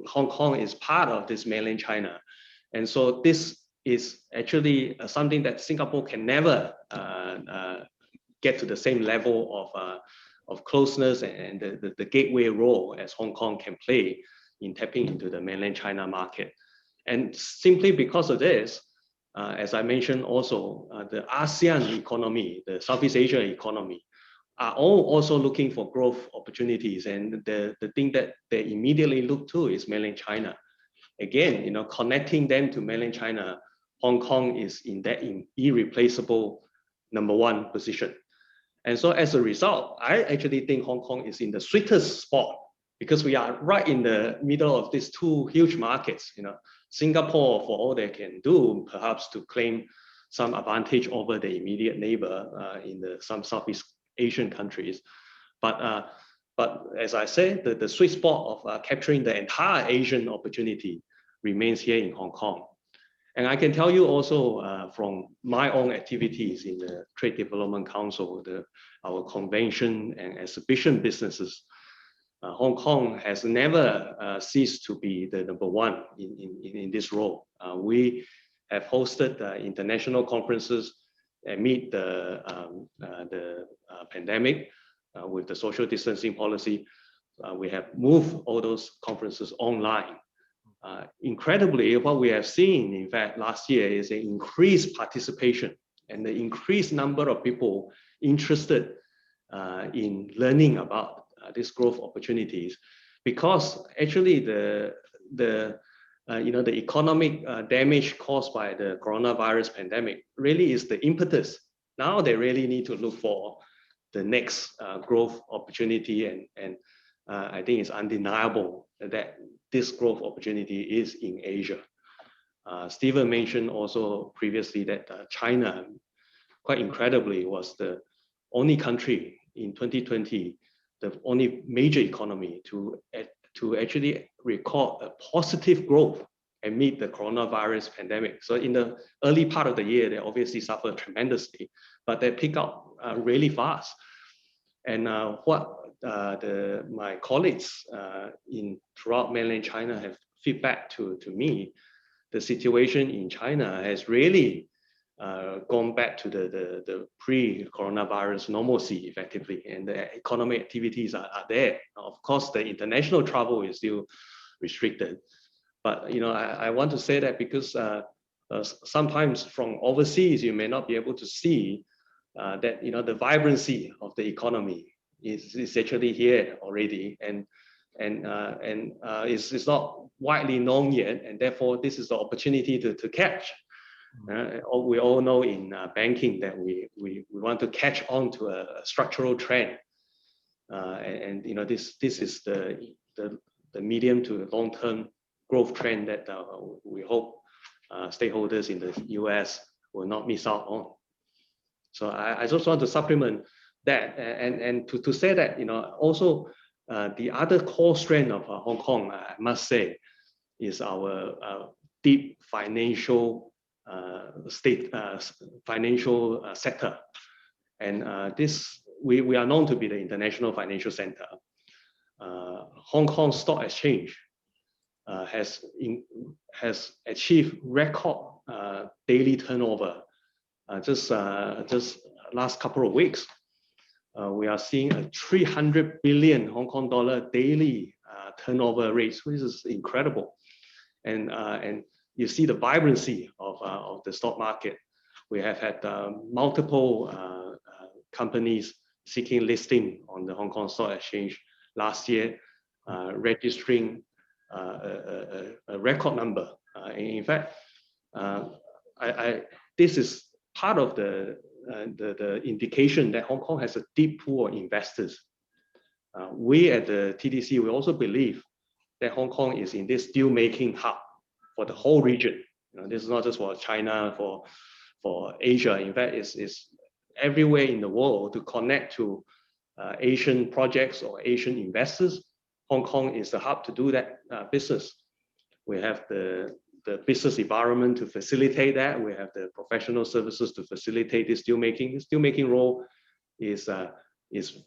Hong Kong is part of this mainland China. And so this is actually something that Singapore can never get to the same level of closeness and the gateway role as Hong Kong can play in tapping into the mainland China market. And simply because of this, as I mentioned also, the ASEAN economy, the Southeast Asia economy, are all also looking for growth opportunities. And the thing that they immediately look to is mainland China. Again, connecting them to mainland China, Hong Kong is in that irreplaceable #1 position. And so as a result, I actually think Hong Kong is in the sweetest spot because we are right in the middle of these two huge markets. Singapore, for all they can do, perhaps to claim some advantage over the immediate neighbor in some Southeast Asian countries. But as I said, the sweet spot of capturing the entire Asian opportunity remains here in Hong Kong. And I can tell you also from my own activities in the Trade Development Council, our convention and exhibition businesses, Hong Kong has never ceased to be the number one in this role. We have hosted international conferences amid the pandemic with the social distancing policy. We have moved all those conferences online. Incredibly, what we have seen, in fact, last year is an increased participation and the increased number of people interested in learning about these growth opportunities, because actually the economic damage caused by the coronavirus pandemic really is the impetus. Now they really need to look for the next growth opportunity, and I think it's undeniable that this growth opportunity is in Asia. Stephen mentioned also previously that China, quite incredibly, was the only country in 2020, the only major economy to actually record a positive growth amid the coronavirus pandemic. So in the early part of the year, they obviously suffered tremendously, but they pick up really fast. And what my colleagues throughout mainland China have feedback to me, the situation in China has really gone back to the pre-coronavirus normalcy effectively, and the economic activities are there. Of course, the international travel is still restricted, but I want to say that because sometimes from overseas you may not be able to see that the vibrancy of the economy is actually here already, and it's not widely known yet, and therefore this is the opportunity to catch. We all know in banking that we want to catch on to a structural trend, and this is the medium to long-term growth trend that we hope stakeholders in the US will not miss out on. So I just want to supplement that and to say that also the other core strength of Hong Kong, I must say, is our deep financial financial sector, and we are known to be the international financial center. Hong Kong Stock Exchange has achieved record daily turnover. Just last couple of weeks, we are seeing a 300 billion Hong Kong dollar daily turnover rate, which is incredible. And you see the vibrancy of the stock market. We have had multiple companies seeking listing on the Hong Kong Stock Exchange last year, registering a record number. In fact, this is part of the indication that Hong Kong has a deep pool of investors. We at the TDC, we also believe that Hong Kong is in this deal-making hub for the whole region. This is not just for China, for Asia. In fact, it's everywhere in the world to connect to Asian projects or Asian investors. Hong Kong is the hub to do that business. We have the business environment to facilitate that. We have the professional services to facilitate this deal making. This deal making role is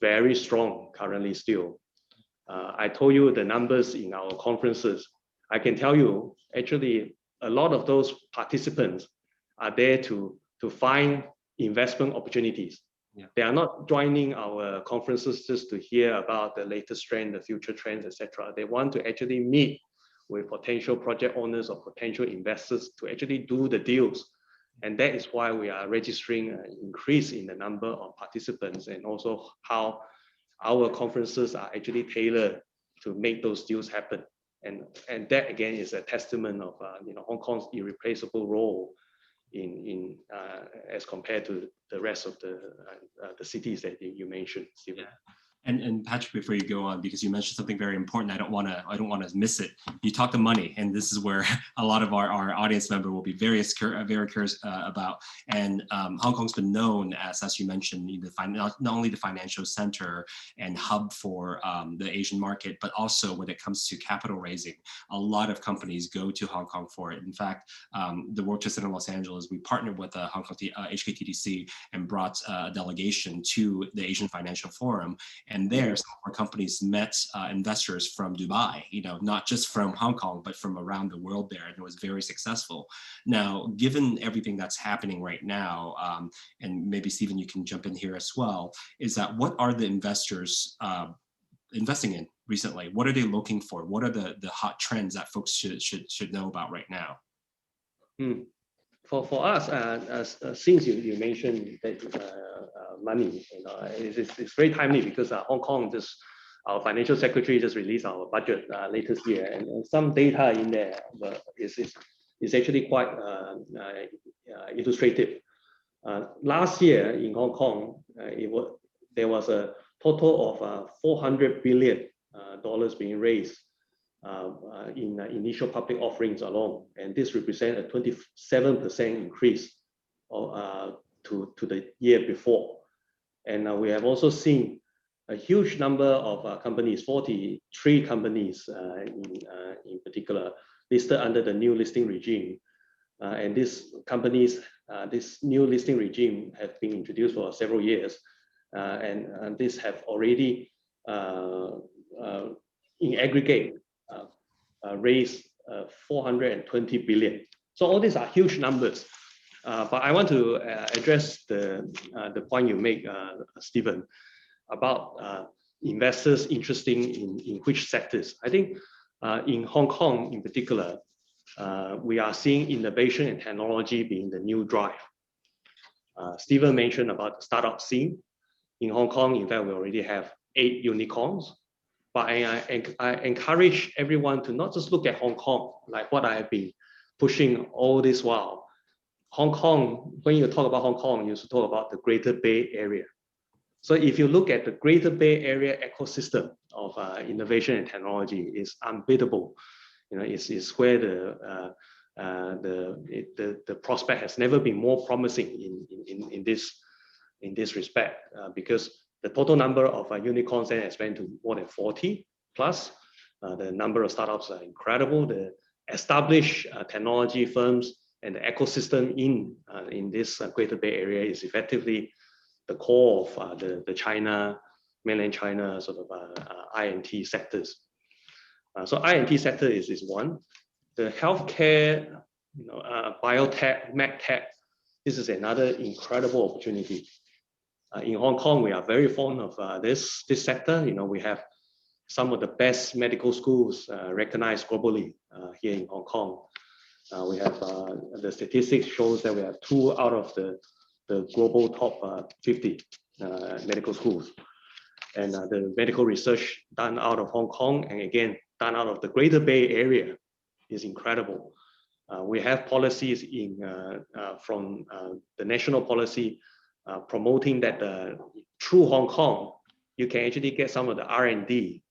very strong currently still. I told you the numbers in our conferences. I can tell you, actually, a lot of those participants are there to find investment opportunities. Yeah. They are not joining our conferences just to hear about the latest trend, the future trends, etc. They want to actually meet with potential project owners or potential investors to actually do the deals. And that is why we are registering an increase in the number of participants, and also how our conferences are actually tailored to make those deals happen. And that again is a testament of Hong Kong's irreplaceable role in as compared to the rest of the cities that you mentioned, Stephen. Yeah. And Patrick, before you go on, because you mentioned something very important, I don't want to miss it. You talked of money, and this is where a lot of our audience member will be very curious about. And Hong Kong's been known as you mentioned, not only the financial center and hub for the Asian market, but also when it comes to capital raising, a lot of companies go to Hong Kong for it. In fact, the World Trade Center in Los Angeles, we partnered with Hong Kong HKTDC and brought a delegation to the Asian Financial Forum. And there, some of our companies met investors from Dubai, not just from Hong Kong, but from around the world there, and it was very successful. Now, given everything that's happening right now, and maybe Stephen, you can jump in here as well, is that what are the investors investing in recently? What are they looking for? What are the hot trends that folks should know about right now? For us, since you mentioned that money, it's very timely because Hong Kong our financial secretary just released our budget latest year, and some data in there is actually quite illustrative. Last year in Hong Kong, there was a total of $400 billion being raised in initial public offerings alone, and this represents a 27% increase to the year before. And we have also seen a huge number of companies, 43 companies in particular, listed under the new listing regime. And these companies, this new listing regime have been introduced for several years, and these have already, in aggregate, raised 420 billion. So all these are huge numbers. But I want to address the point you make, Stephen, about investors interested in which sectors. I think in Hong Kong in particular, we are seeing innovation and technology being the new drive. Stephen mentioned about the startup scene. In Hong Kong, in fact, we already have 8 unicorns. But I encourage everyone to not just look at Hong Kong, like what I have been pushing all this while. Hong Kong, when you talk about Hong Kong, you should talk about the Greater Bay Area. So if you look at the Greater Bay Area ecosystem of innovation and technology, is unbeatable. It's where the prospect has never been more promising in this respect, because the total number of unicorns then expanded to more than 40 plus. The number of startups are incredible. The established technology firms and the ecosystem in this Greater Bay Area is effectively the core of the mainland China sort of I&T sectors. So I&T sector is one. The healthcare, biotech, medtech, this is another incredible opportunity. In Hong Kong, we are very fond of this sector. We have some of the best medical schools recognized globally here in Hong Kong. We have the statistics shows that we have 2 out of the global top 50 medical schools. And the medical research done out of Hong Kong, and again, done out of the Greater Bay Area, is incredible. We have policies from the national policy promoting that through Hong Kong, you can actually get some of the R&D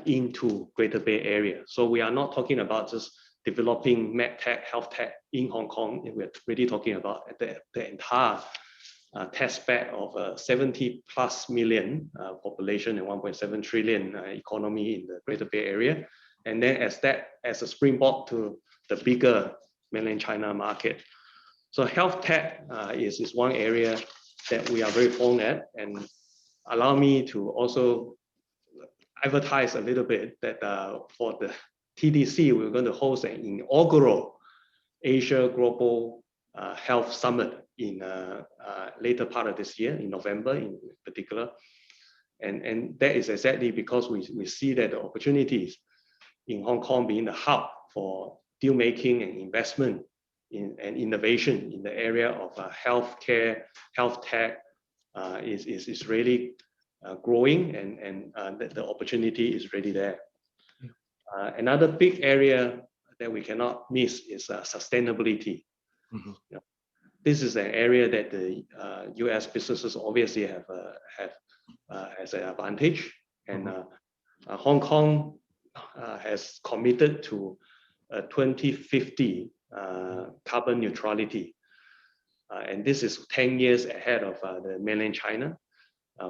into Greater Bay Area. So we are not talking about just developing medtech, health tech in Hong Kong. We're really talking about the entire test bed of 70 plus million population and 1.7 trillion economy in the Greater Bay Area. And then as a springboard to the bigger mainland China market. So health tech is one area that we are very fond at, and allow me to also advertise a little bit that for the TDC, we're going to host an inaugural Asia Global Health Summit in later part of this year, in November in particular. And that is exactly because we see that the opportunities in Hong Kong being the hub for deal making and investment and innovation in the area of healthcare, health tech is really growing, and the opportunity is really there. Another big area that we cannot miss is sustainability. This is an area that the US businesses obviously have as an advantage. And Hong Kong has committed to 2050 carbon neutrality. And this is 10 years ahead of the mainland China,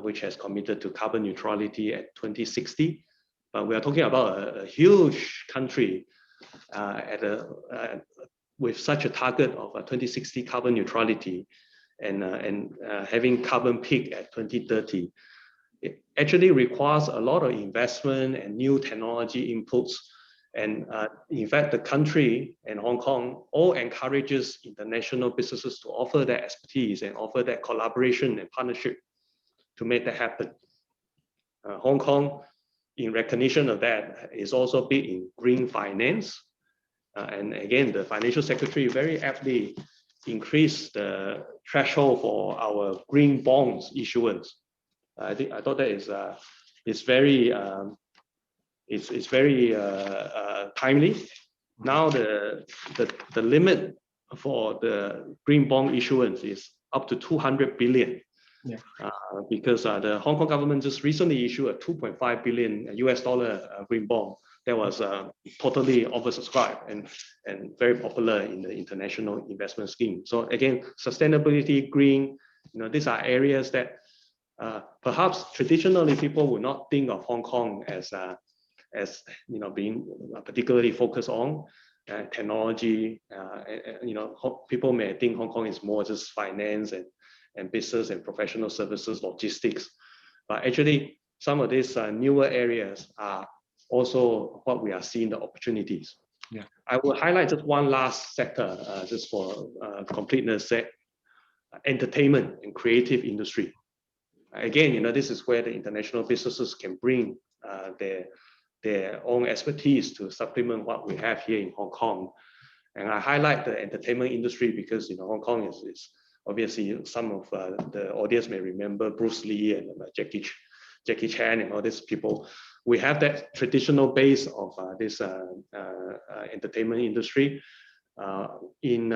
which has committed to carbon neutrality at 2060. But we are talking about a huge country with such a target of 2060 carbon neutrality and having carbon peak at 2030. It actually requires a lot of investment and new technology inputs. And in fact, the country and Hong Kong all encourages international businesses to offer their expertise and offer that collaboration and partnership to make that happen. Hong Kong, in recognition of that, is also big in green finance. And again, the financial secretary very aptly increased the threshold for our green bonds issuance. I thought that is very timely. Now the limit for the green bond issuance is up to 200 billion. Yeah. Because the Hong Kong government just recently issued a 2.5 billion US dollar green bond that was totally oversubscribed and very popular in the international investment scheme. So again, sustainability, green, these are areas that perhaps traditionally people would not think of Hong Kong as being particularly focused on technology. People may think Hong Kong is more just finance and business and professional services, logistics. But actually, some of these newer areas are also what we are seeing the opportunities. Yeah. I will highlight just one last sector, just for completeness sake, entertainment and creative industry. Again, this is where the international businesses can bring their own expertise to supplement what we have here in Hong Kong. And I highlight the entertainment industry because Hong Kong is obviously, some of the audience may remember Bruce Lee and Jackie Chan and all these people. We have that traditional base of this entertainment industry. In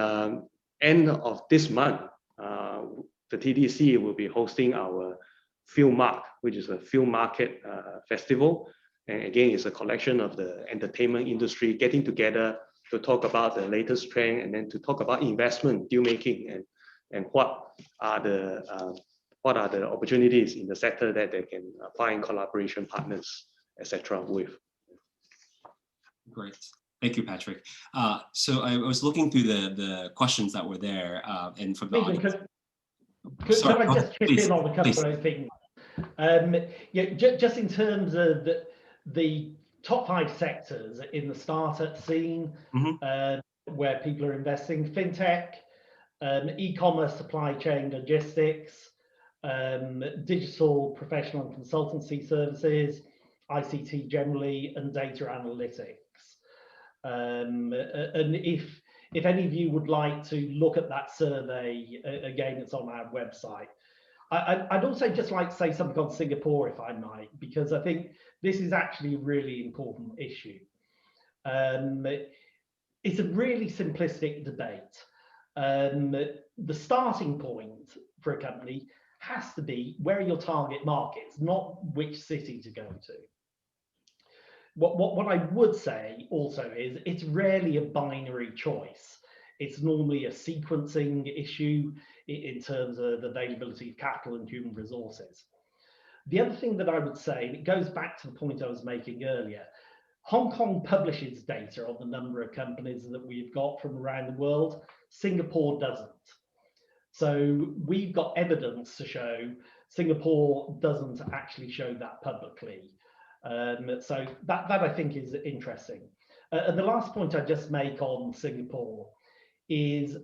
end of this month, the TDC will be hosting our Film Mark, which is a film market festival. And again, it's a collection of the entertainment industry getting together to talk about the latest trend and then to talk about investment, deal making, and what are the opportunities in the sector that they can find collaboration partners, etc. with. Great. Thank you, Patrick. So I was looking through the questions that were there, and from the audience. Can I just chip in on a couple of things? Just in terms of the top 5 sectors in the startup scene, where people are investing: fintech, e-commerce, supply chain, logistics, digital professional and consultancy services, ICT generally, and data analytics. And if any of you would like to look at that survey, again, it's on our website. I'd also just like to say something on Singapore, if I might, because I think this is actually a really important issue. It's a really simplistic debate. The starting point for a company has to be where are your target markets, not which city to go to. What I would say also is it's rarely a binary choice. It's normally a sequencing issue in terms of availability of capital and human resources. The other thing that I would say, and it goes back to the point I was making earlier, Hong Kong publishes data on the number of companies that we've got from around the world. Singapore doesn't. So we've got evidence to show Singapore doesn't actually show that publicly. So that I think is interesting. And the last point I just make on Singapore is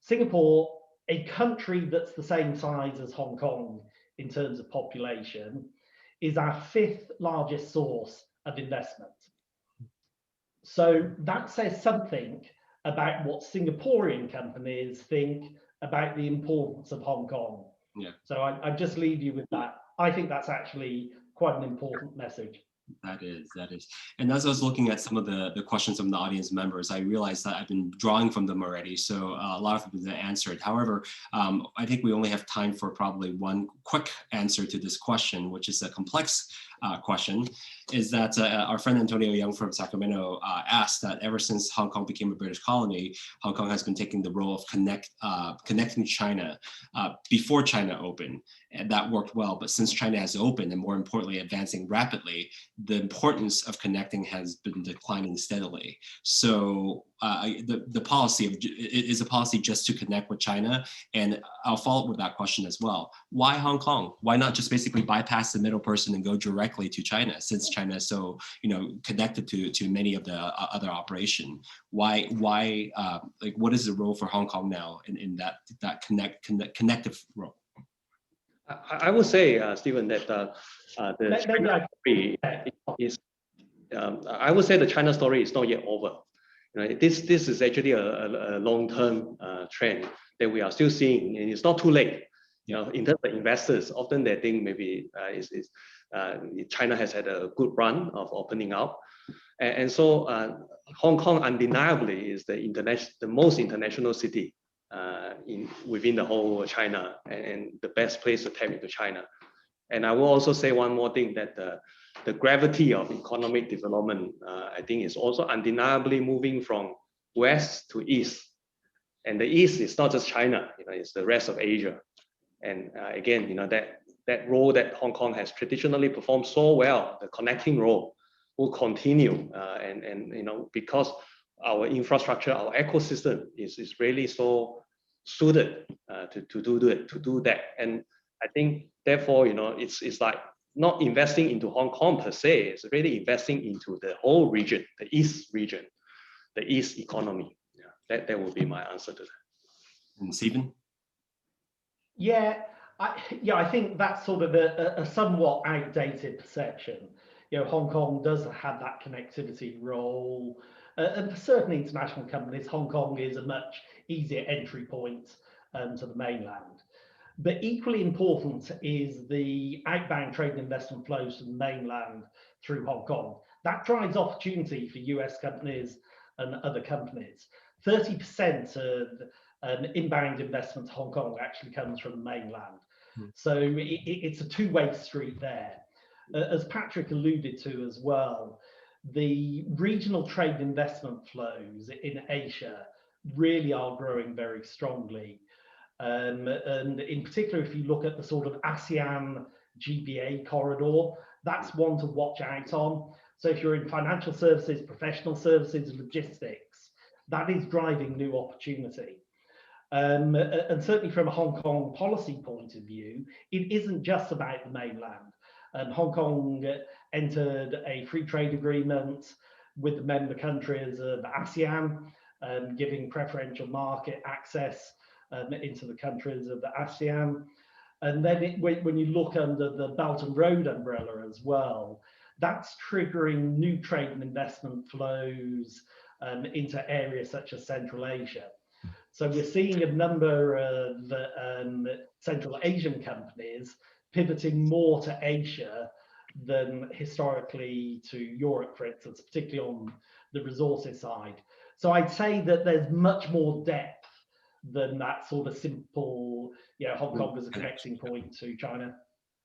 Singapore, a country that's the same size as Hong Kong in terms of population, is our 5th largest source of investment. So that says something about what Singaporean companies think about the importance of Hong Kong. Yeah. So I just leave you with that. I think that's actually quite an important message. That is. And as I was looking at some of the questions from the audience members, I realized that I've been drawing from them already. So a lot of them have been answered. However, I think we only have time for probably one quick answer to this question, which is a complex question, is that our friend Antonio Young from Sacramento asked that ever since Hong Kong became a British colony, Hong Kong has been taking the role of connecting China before China opened. And that worked well. But since China has opened, and more importantly, advancing rapidly, the importance of connecting has been declining steadily. So the policy is a policy just to connect with China. And I'll follow up with that question as well. Why Hong Kong? Why not just basically bypass the middle person and go directly to China, since China is so connected to many of the other operation? Why like what is the role for Hong Kong now in that connective role? I would say, Stephen, that the China story is. I would say the China story is not yet over. This is actually a long-term trend that we are still seeing, and it's not too late. In terms of investors, often they think maybe China has had a good run of opening up, and so Hong Kong undeniably is the most international city within the whole China, and the best place to tap into China. And I will also say one more thing, that the gravity of economic development, I think, is also undeniably moving from west to east. And the east is not just China, it's the rest of Asia. And again, that role that Hong Kong has traditionally performed so well, the connecting role, will continue. And because our infrastructure, our ecosystem is really so suited to do that. And I think therefore, it's like not investing into Hong Kong per se, it's really investing into the whole region, the East region, the East economy. That would be my answer to that. And Stephen? Yeah, I think that's sort of a somewhat outdated perception. Hong Kong does have that connectivity role, and for certain international companies, Hong Kong is a much easier entry point to the mainland. But equally important is the outbound trade and investment flows to the mainland through Hong Kong. That drives opportunity for US companies and other companies. 30% of inbound investment to Hong Kong actually comes from the mainland. So it's a two-way street there. As Patrick alluded to as well, the regional trade investment flows in Asia really are growing very strongly. And in particular, if you look at the sort of ASEAN GBA corridor, that's one to watch out on. So if you're in financial services, professional services, logistics, that is driving new opportunity. And certainly from a Hong Kong policy point of view, it isn't just about the mainland. Hong Kong entered a free trade agreement with the member countries of ASEAN, giving preferential market access into the countries of the ASEAN. And then when you look under the Belt and Road umbrella as well, that's triggering new trade and investment flows into areas such as Central Asia. So we're seeing a number of Central Asian companies pivoting more to Asia than historically to Europe, for instance, particularly on the resources side. So I'd say that there's much more depth than that sort of simple, Hong Kong as a connecting point to China.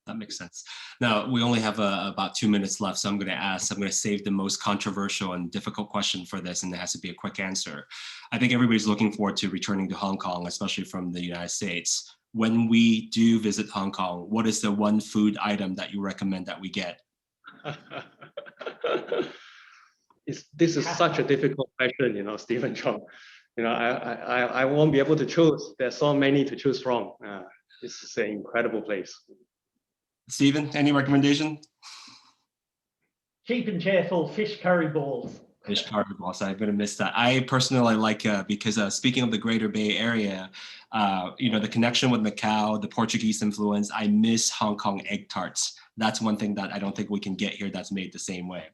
That makes sense. Now, we only have about 2 minutes left, so I'm going to save the most controversial and difficult question for this, and it has to be a quick answer. I think everybody's looking forward to returning to Hong Kong, especially from the United States. When we do visit Hong Kong, what is the one food item that you recommend that we get? This is such a difficult question, Stephen Chong. I won't be able to choose. There's so many to choose from. This is an incredible place. Stephen, any recommendation? Cheap and cheerful fish curry balls. Fish curry balls. I'm going to miss that. I personally like because speaking of the Greater Bay Area, the connection with Macau, the Portuguese influence. I miss Hong Kong egg tarts. That's one thing that I don't think we can get here that's made the same way.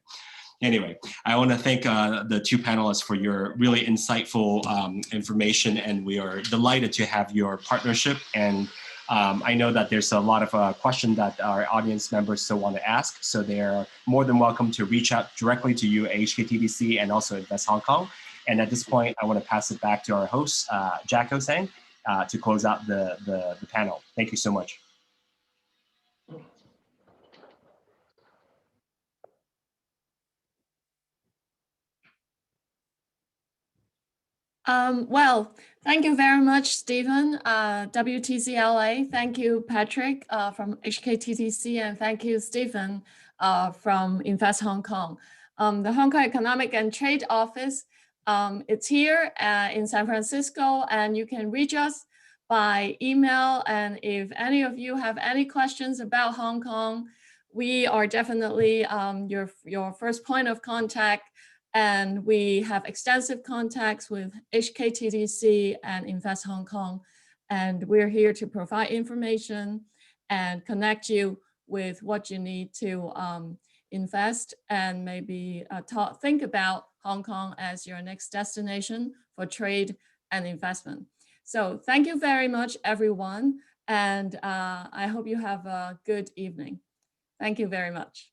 Anyway, I want to thank the two panelists for your really insightful information, and we are delighted to have your partnership and I know that there's a lot of questions that our audience members still want to ask, so they're more than welcome to reach out directly to you at HKTDC and also Invest Hong Kong. And at this point, I want to pass it back to our host, Jacko Sang, to close out the panel. Thank you so much. Well, thank you very much, Stephen, WTCLA. Thank you, Patrick from HKTTC, and thank you, Stephen from Invest Hong Kong. The Hong Kong Economic and Trade Office, it's here in San Francisco, and you can reach us by email. And if any of you have any questions about Hong Kong, we are definitely your first point of contact. And we have extensive contacts with HKTDC and Invest Hong Kong. And we're here to provide information and connect you with what you need to invest and maybe think about Hong Kong as your next destination for trade and investment. So thank you very much, everyone. And I hope you have a good evening. Thank you very much.